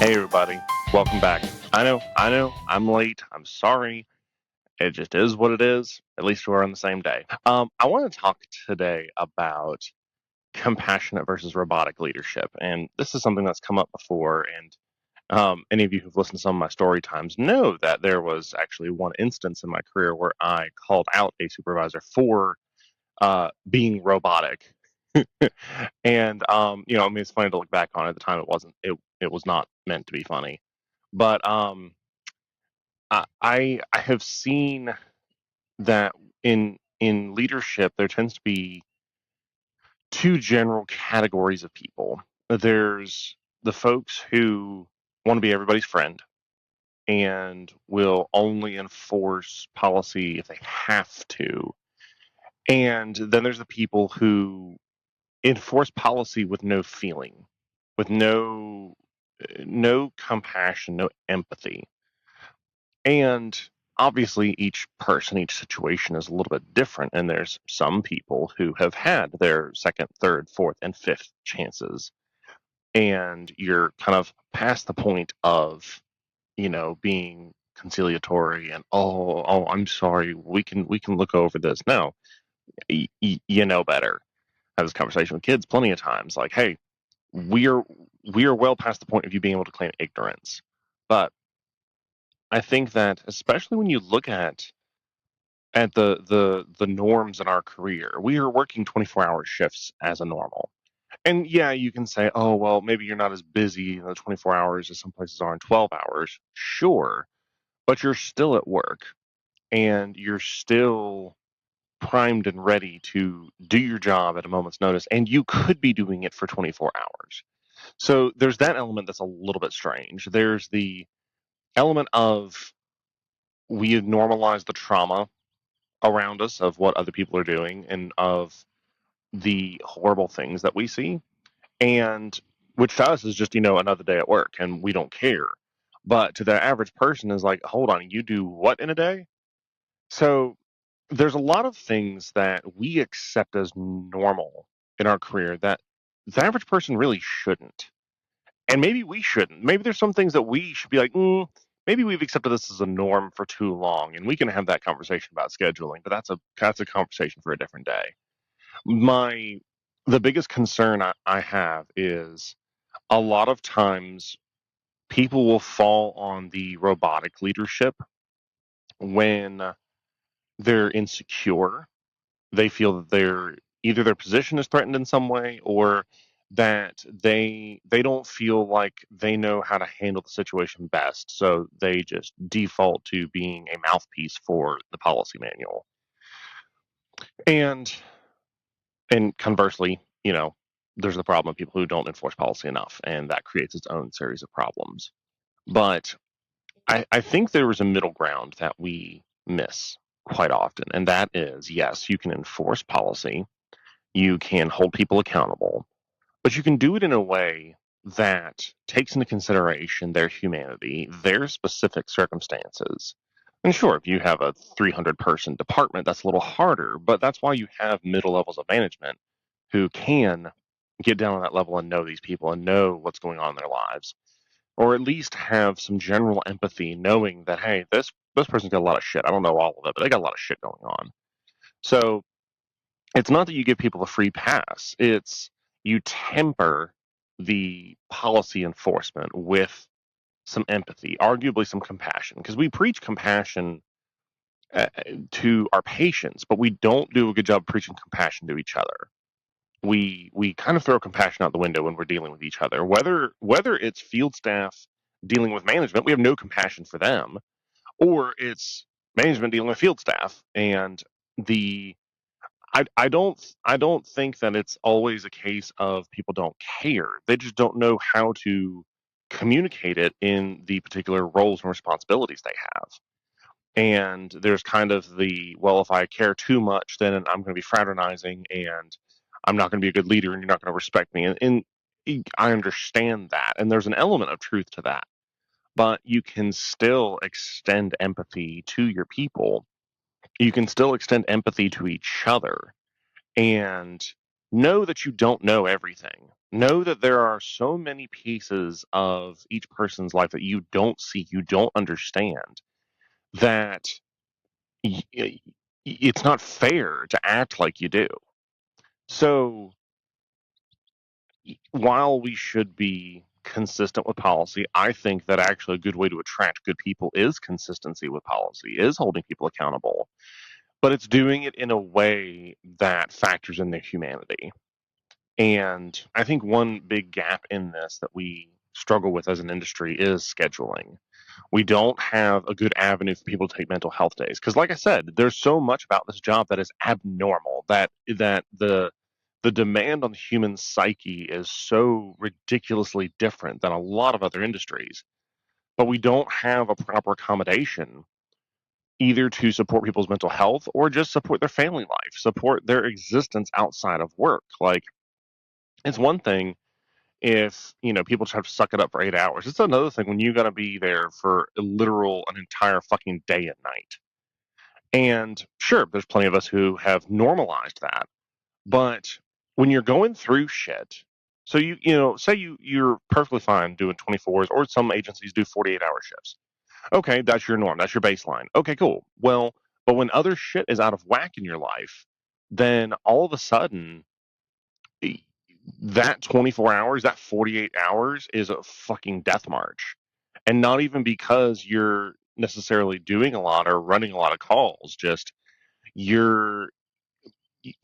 Hey everybody, welcome back. I know, I'm late. I'm sorry. It just is what it is. At least we're on the same day. I want to talk today about compassionate versus robotic leadership, and this is something that's come up before. And any of you who've listened to some of my story times know that there was actually one instance in my career where I called out a supervisor for being robotic. And I mean, it's funny to look back on. At the time, it wasn't. It was not meant to be funny. But I have seen that in leadership there tends to be two general categories of people. There's the folks who want to be everybody's friend and will only enforce policy if they have to. And then there's the people who enforce policy with no feeling, with no compassion, no empathy. And obviously, each person, each situation is a little bit different. And there's some people who have had their second, third, fourth, and fifth chances. And you're kind of past the point of, being conciliatory and, I'm sorry, we can look over this. No, you know better. I have this conversation with kids plenty of times. Like, hey, we are well past the point of you being able to claim ignorance. But I think that especially when you look at the norms in our career, we are working 24-hour shifts as a normal. And yeah, you can say, oh, well, maybe you're not as busy in the 24 hours as some places are in 12 hours. Sure, but you're still at work and you're still primed and ready to do your job at a moment's notice, and you could be doing it for 24 hours. So there's that element that's a little bit strange. There's the element of we normalize the trauma around us of what other people are doing and of the horrible things that we see, and which to us is just another day at work and we don't care, but to the average person is like, hold on, you do what in a day? So there's a lot of things that we accept as normal in our career that the average person really shouldn't. And maybe we shouldn't. Maybe there's some things that we should be like, maybe we've accepted this as a norm for too long, and we can have that conversation about scheduling. But that's a conversation for a different day. My The biggest concern I have is a lot of times people will fall on the robotic leadership when they're insecure. They feel that either their position is threatened in some way, or that they don't feel like they know how to handle the situation best, so they just default to being a mouthpiece for the policy manual. And conversely, there's the problem of people who don't enforce policy enough, and that creates its own series of problems. But I think there is a middle ground that we miss quite often, and that is, yes, you can enforce policy, you can hold people accountable, but you can do it in a way that takes into consideration their humanity, their specific circumstances. And sure, if you have a 300-person department, that's a little harder, but that's why you have middle levels of management who can get down on that level and know these people and know what's going on in their lives, or at least have some general empathy, knowing that, hey, this person's got a lot of shit. I don't know all of it, but they got a lot of shit going on. So it's not that you give people a free pass. It's you temper the policy enforcement with some empathy, arguably some compassion, because we preach compassion to our patients, but we don't do a good job preaching compassion to each other. We kind of throw compassion out the window when we're dealing with each other. Whether it's field staff dealing with management, we have no compassion for them, or it's management dealing with field staff. And the I don't think that it's always a case of people don't care. They just don't know how to communicate it in the particular roles and responsibilities they have. And there's kind of well, if I care too much, then I'm going to be fraternizing and I'm not going to be a good leader and you're not going to respect me. And I understand that. And there's an element of truth to that. But you can still extend empathy to your people. You can still extend empathy to each other and know that you don't know everything. know that there are so many pieces of each person's life that you don't see, you don't understand, that it's not fair to act like you do. So while we should be consistent with policy, I think that actually a good way to attract good people is consistency with policy, is holding people accountable, but it's doing it in a way that factors in their humanity. And I think one big gap in this that we struggle with as an industry is scheduling. We don't have a good avenue for people to take mental health days because, like I said, there's so much about this job that is abnormal, that the demand on the human psyche is so ridiculously different than a lot of other industries. But we don't have a proper accommodation either to support people's mental health or just support their family life, support their existence outside of work. Like, it's one thing if people just have to suck it up for 8 hours. It's another thing when you got to be there for an entire fucking day and night. And sure, there's plenty of us who have normalized that, but when you're going through shit, so say you're perfectly fine doing 24s, or some agencies do 48-hour shifts. Okay, that's your norm, that's your baseline. Okay, cool. Well, but when other shit is out of whack in your life, then all of a sudden that 24 hours, that 48 hours is a fucking death march. And not even because you're necessarily doing a lot or running a lot of calls, just your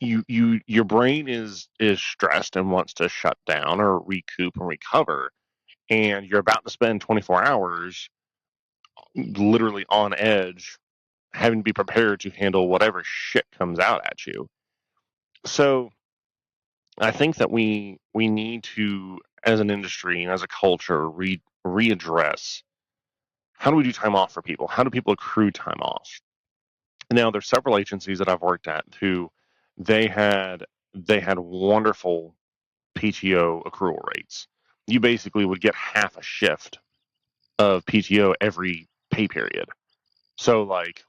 your brain is stressed and wants to shut down or recoup and recover, and you're about to spend 24 hours literally on edge, having to be prepared to handle whatever shit comes out at you. So I think that we need to, as an industry and as a culture, readdress how do we do time off for people? How do people accrue time off? Now, there's several agencies that I've worked at who they had wonderful PTO accrual rates. You basically would get half a shift of PTO every pay period. So like,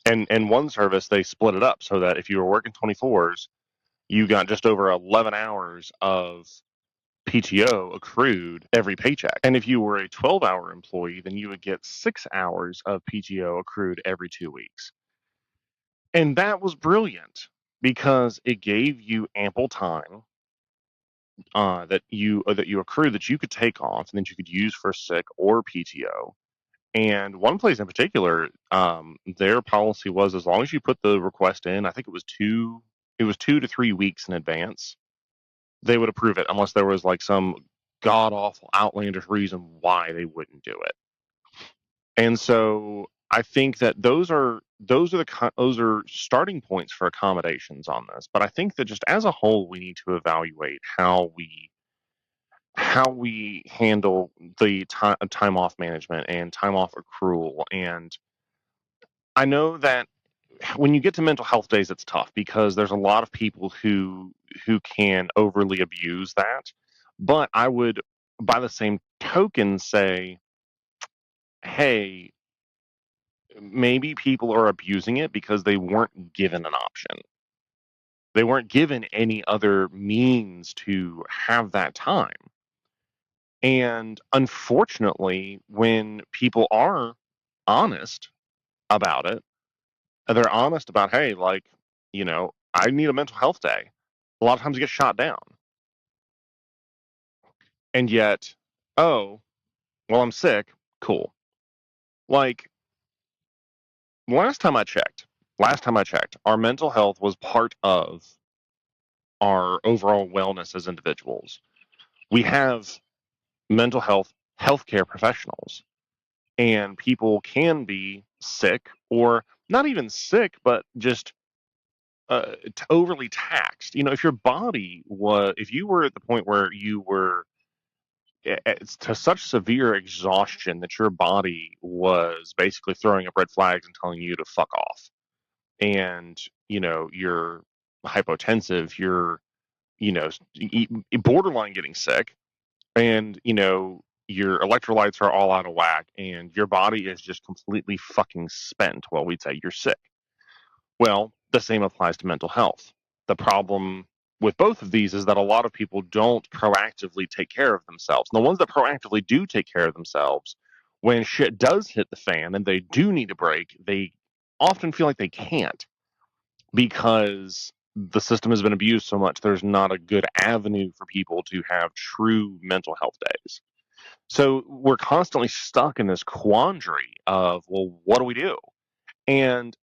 and one service they split it up so that if you were working 24s, you got just over 11 hours of PTO accrued every paycheck. And if you were a 12-hour employee, then you would get 6 hours of PTO accrued every 2 weeks. And that was brilliant because it gave you ample time that you accrued that you could take off and that you could use for sick or PTO. And one place in particular, their policy was as long as you put the request in, I think it was 2 to 3 weeks in advance, they would approve it unless there was like some god awful outlandish reason why they wouldn't do it. And so I think that those are starting points for accommodations on this. But I think that just as a whole, we need to evaluate how we handle the time off management and time off accrual. And I know that when you get to mental health days, it's tough because there's a lot of people who can overly abuse that. But I would, by the same token, say, hey, maybe people are abusing it because they weren't given an option. They weren't given any other means to have that time. And unfortunately, when people are honest about it, they're honest about, hey, like, I need a mental health day. A lot of times you get shot down. And yet, oh, well, I'm sick. Cool. Like, last time I checked, our mental health was part of our overall wellness as individuals. We have mental health healthcare professionals, and people can be sick or not even sick, but just overly taxed. If your body if you were at the point where you were to such severe exhaustion that your body was basically throwing up red flags and telling you to fuck off, and you're hypotensive, you're borderline getting sick, and your electrolytes are all out of whack, and your body is just completely fucking spent, well, we'd say you're sick. Well, the same applies to mental health. The problem with both of these is that a lot of people don't proactively take care of themselves. And the ones that proactively do take care of themselves, when shit does hit the fan and they do need a break, they often feel like they can't because the system has been abused so much. There's not a good avenue for people to have true mental health days. So we're constantly stuck in this quandary of, well, what do we do? And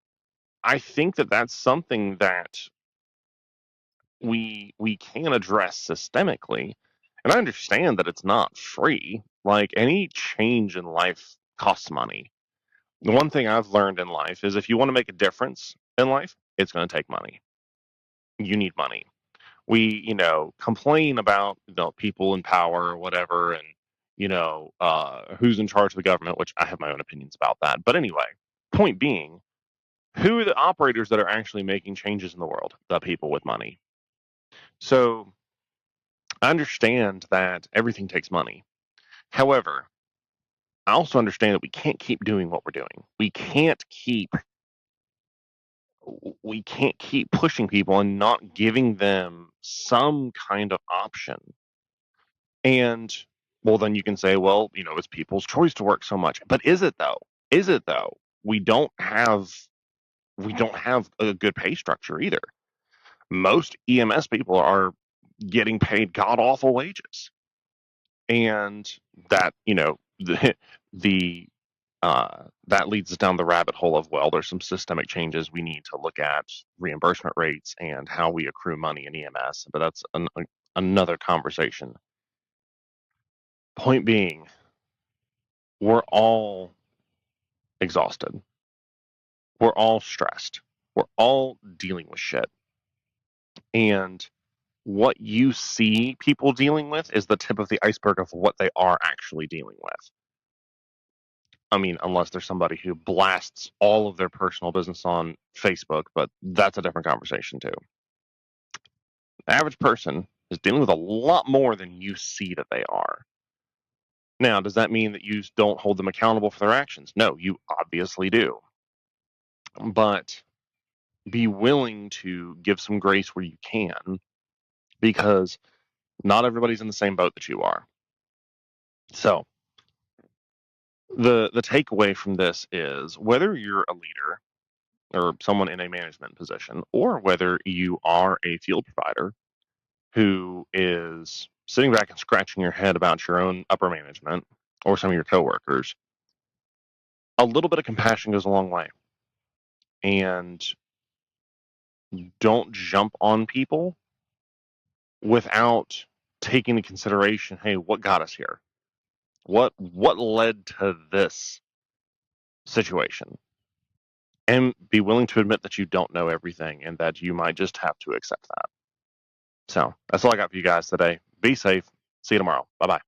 I think that that's something that we can address systemically. And I understand that it's not free. Like any change in life costs money. The one thing I've learned in life is if you want to make a difference in life, it's going to take money. You need money. We, complain about people in power or whatever, and who's in charge of the government, which I have my own opinions about that. But anyway, point being, who are the operators that are actually making changes in the world? The people with money. So I understand that everything takes money. However, I also understand that we can't keep doing what we're doing. We can't keep pushing people and not giving them some kind of option. And well, then you can say, well, it's people's choice to work so much. But is it though? Is it though? We don't have a good pay structure either. Most EMS people are getting paid god awful wages. And that, the that leads us down the rabbit hole of, well, there's some systemic changes we need to look at, reimbursement rates and how we accrue money in EMS, but that's another conversation. Point being, we're all exhausted. We're all stressed. We're all dealing with shit. And what you see people dealing with is the tip of the iceberg of what they are actually dealing with. I mean, unless there's somebody who blasts all of their personal business on Facebook, but that's a different conversation too. The average person is dealing with a lot more than you see that they are. Now, does that mean that you don't hold them accountable for their actions? No, you obviously do. But be willing to give some grace where you can, because not everybody's in the same boat that you are. So, the takeaway from this is whether you're a leader or someone in a management position, or whether you are a field provider who is sitting back and scratching your head about your own upper management or some of your coworkers, a little bit of compassion goes a long way. And don't jump on people without taking into consideration, hey, what got us here? What led to this situation? And be willing to admit that you don't know everything and that you might just have to accept that. So that's all I got for you guys today. Be safe. See you tomorrow. Bye bye.